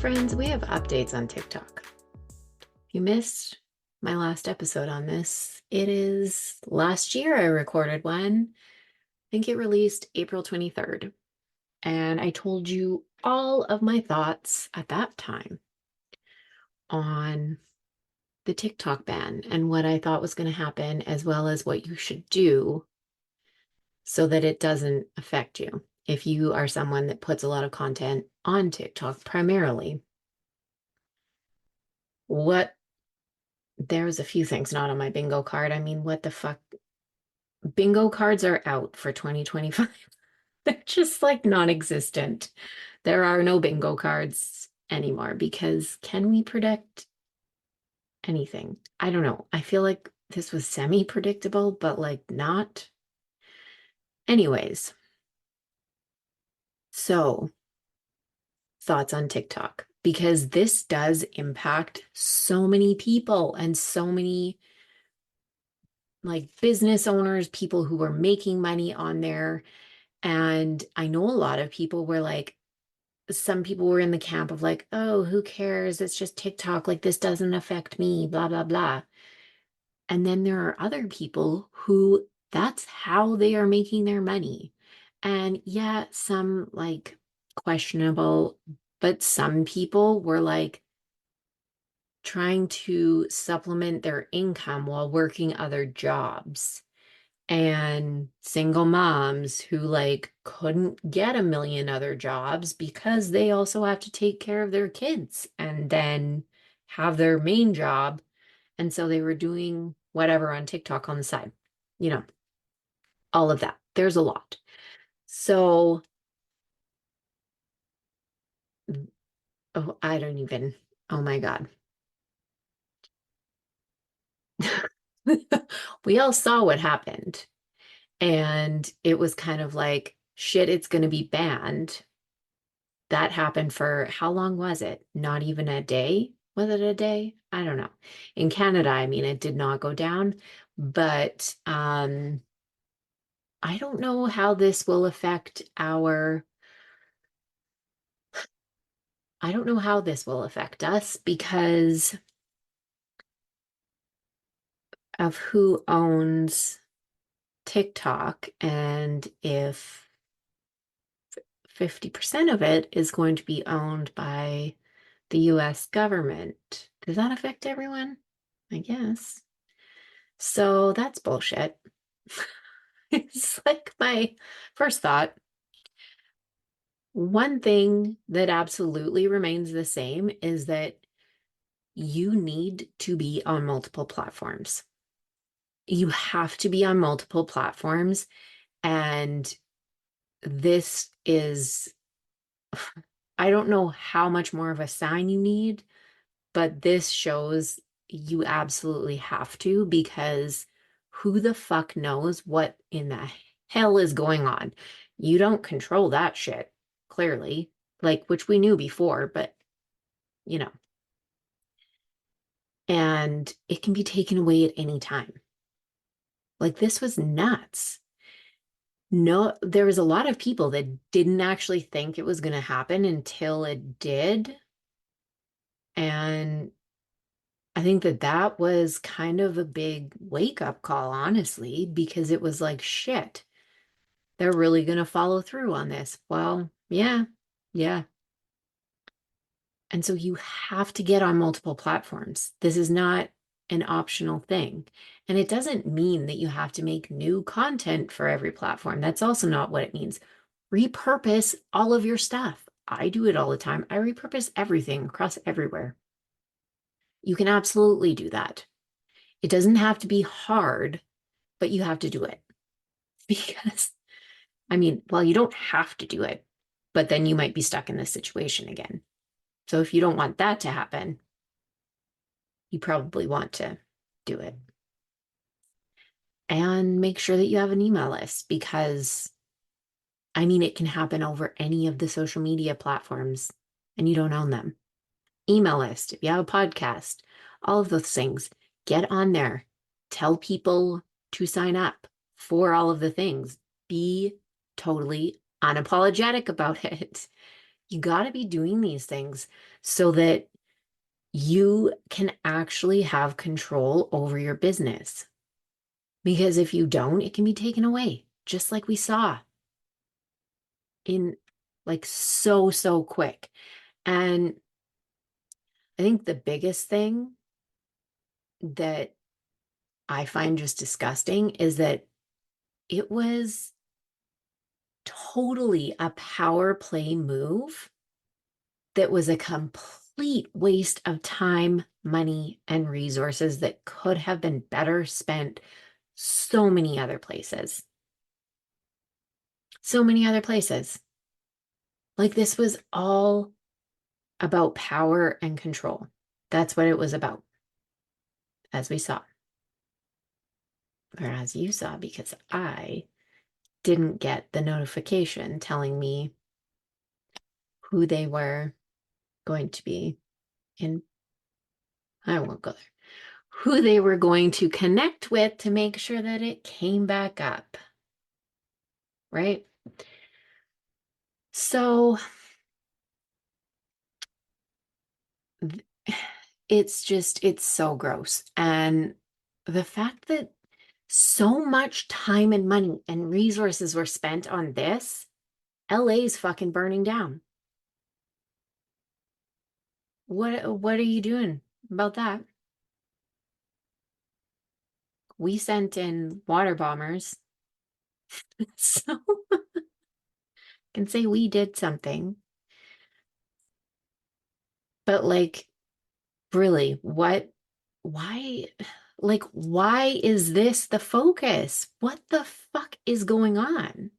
friends, we have updates on TikTok. If you missed my last episode on this, it is last year I recorded one. I think it released April 23rd. And I told you all of my thoughts at that time on the TikTok ban and what I thought was going to happen, as well as what you should do so that it doesn't affect you. If you are someone that puts a lot of content on TikTok primarily, there's a few things not on my bingo card. I mean, what the fuck? Bingo cards are out for 2025. They're just like non-existent. There are no bingo cards anymore because can we predict anything? I don't know. I feel like this was semi-predictable, but like not. Anyways, so thoughts on TikTok, because this does impact so many people and so many like business owners, people who were making money on there. And I know a lot of people were like, some people were in the camp of like, oh, who cares? It's just TikTok. Like, this doesn't affect me, blah, blah, blah. And then there are other people who that's how they are making their money. And yeah, some like questionable, but some people were like trying to supplement their income while working other jobs. And single moms who like couldn't get a million other jobs because they also have to take care of their kids and then have their main job. And so they were doing whatever on TikTok on the side, you know, all of that. There's a lot. So, oh, I don't even, oh my God. We all saw what happened. And it was kind of like, shit, it's going to be banned. That happened for how long was it? Not even a day? Was it a day? I don't know. In Canada, I mean, it did not go down, but I don't know how this will affect I don't know how this will affect us because of who owns TikTok and if 50% of it is going to be owned by the US government. Does that affect everyone? I guess. So that's bullshit. It's like my first thought. One thing that absolutely remains the same is that you need to be on multiple platforms. You have to be on multiple platforms. And this is, I don't know how much more of a sign you need, but this shows you absolutely have to, because who the fuck knows what in the hell is going on? You don't control that shit, clearly, like, which we knew before, but you know, and it can be taken away at any time. Like, this was nuts. No, there was a lot of people that didn't actually think it was going to happen until it did. And I think that that was kind of a big wake up call, honestly, because it was like, shit, they're really going to follow through on this. Well, yeah, yeah. And so you have to get on multiple platforms. This is not an optional thing. And it doesn't mean that you have to make new content for every platform. That's also not what it means. Repurpose all of your stuff. I do it all the time. I repurpose everything across everywhere. You can absolutely do that. It doesn't have to be hard, but you have to do it. Because, I mean, well, you don't have to do it, but then you might be stuck in this situation again. So if you don't want that to happen, you probably want to do it. And make sure that you have an email list because, I mean, it can happen over any of the social media platforms and you don't own them. Email list, if you have a podcast, all of those things, get on there. Tell people to sign up for all of the things. Be totally unapologetic about it. You got to be doing these things so that you can actually have control over your business. Because if you don't, it can be taken away, just like we saw in like so quick. And I think the biggest thing that I find just disgusting is that it was totally a power play move that was a complete waste of time, money, and resources that could have been better spent so many other places. So many other places. Like this was all about power and control. That's what it was about, as we saw, or as you saw, because I didn't get the notification telling me who they were going to be in. I won't go there. Who they were going to connect with to make sure that it came back up. Right? So it's so gross. And the fact that so much time and money and resources were spent on this, LA's fucking burning down. What are you doing about that? We sent in water bombers. So I can say we did something. But like really, why why is this the focus? What the fuck is going on?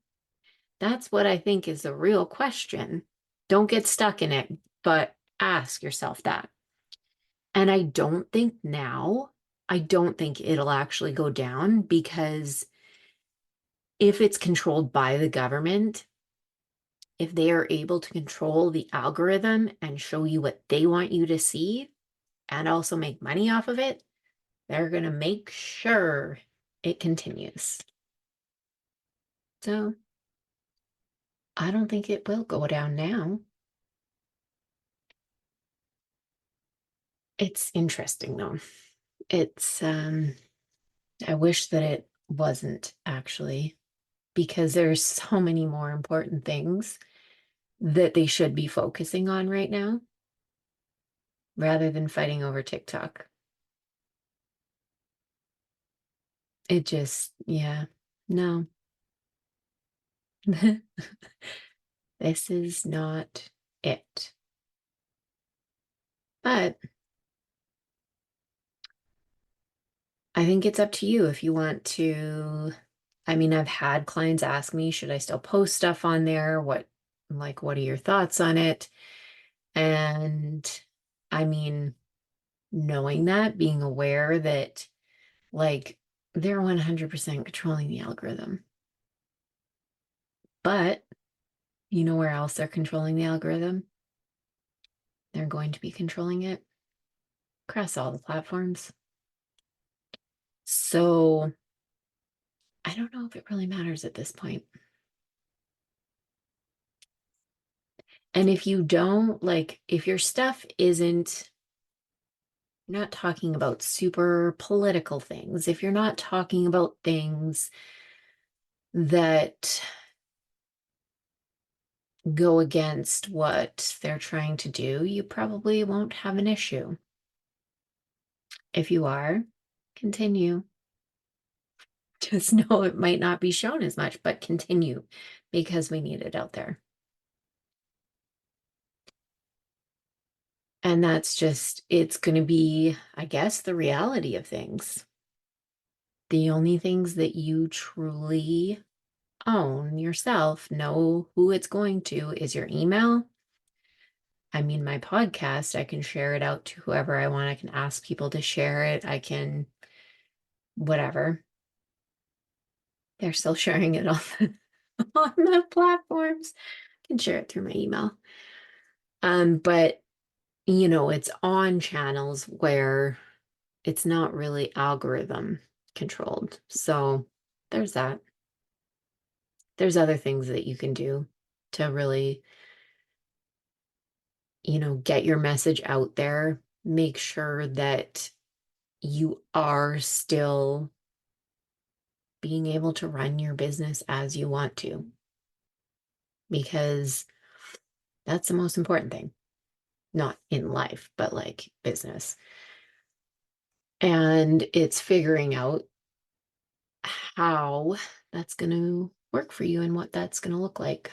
That's what I think is the real question. Don't get stuck in it, but ask yourself that. And I don't think it'll actually go down because if it's controlled by the government, if they are able to control the algorithm and show you what they want you to see and also make money off of it, they're going to make sure it continues. So I don't think it will go down now. It's interesting though. It's I wish that it wasn't actually because there's so many more important things that they should be focusing on right now rather than fighting over TikTok. It just, yeah, no. This is not it. But I think it's up to you if you want to. I mean, I've had clients ask me, should I still post stuff on there? What are your thoughts on it? And I mean, knowing that, being aware that like they're 100% controlling the algorithm. But you know where else they're controlling the algorithm? They're going to be controlling it across all the platforms. So I don't know if it really matters at this point. And if you don't, like, if your stuff isn't, you're not talking about super political things, if you're not talking about things that go against what they're trying to do, you probably won't have an issue. If you are, continue. Just know it might not be shown as much, but continue because we need it out there. And that's just, it's going to be, I guess, the reality of things. The only things that you truly own yourself, know who it's going to, is your email. I mean, my podcast, I can share it out to whoever I want. I can ask people to share it. I can, whatever. They're still sharing it on on the platforms. I can share it through my email. But it's on channels where it's not really algorithm controlled. So there's that. There's other things that you can do to really get your message out there. Make sure that you are still being able to run your business as you want to, because that's the most important thing, not in life, but like business. And it's figuring out how that's going to work for you and what that's going to look like.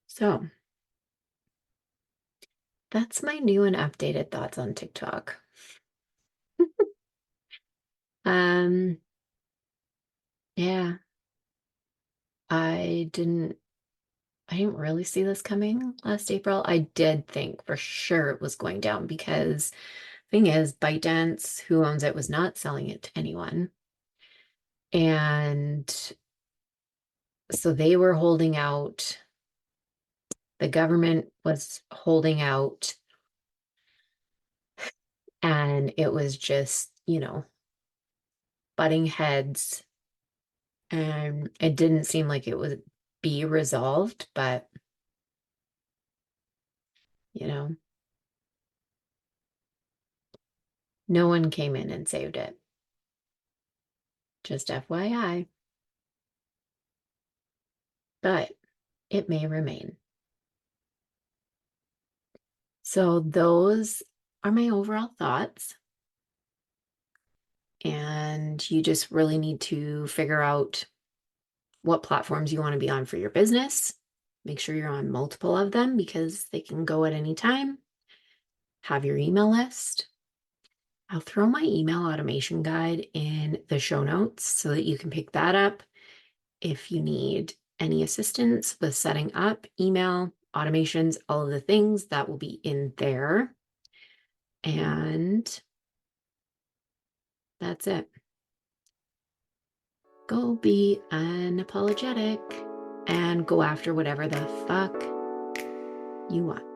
So that's my new and updated thoughts on TikTok. Um, yeah, I didn't I didn't really see this coming last April. I did think for sure it was going down because thing is, ByteDance, who owns it, was not selling it to anyone. And so they were holding out. The government was holding out, and it was just, butting heads. And it didn't seem like it would be resolved, but, you know, no one came in and saved it. Just FYI. But it may remain. So those are my overall thoughts. And you just really need to figure out what platforms you want to be on for your business. Make sure you're on multiple of them because they can go at any time. Have your email list. I'll throw my email automation guide in the show notes so that you can pick that up if you need any assistance with setting up email automations, all of the things that will be in there. And that's it. Go be unapologetic and go after whatever the fuck you want.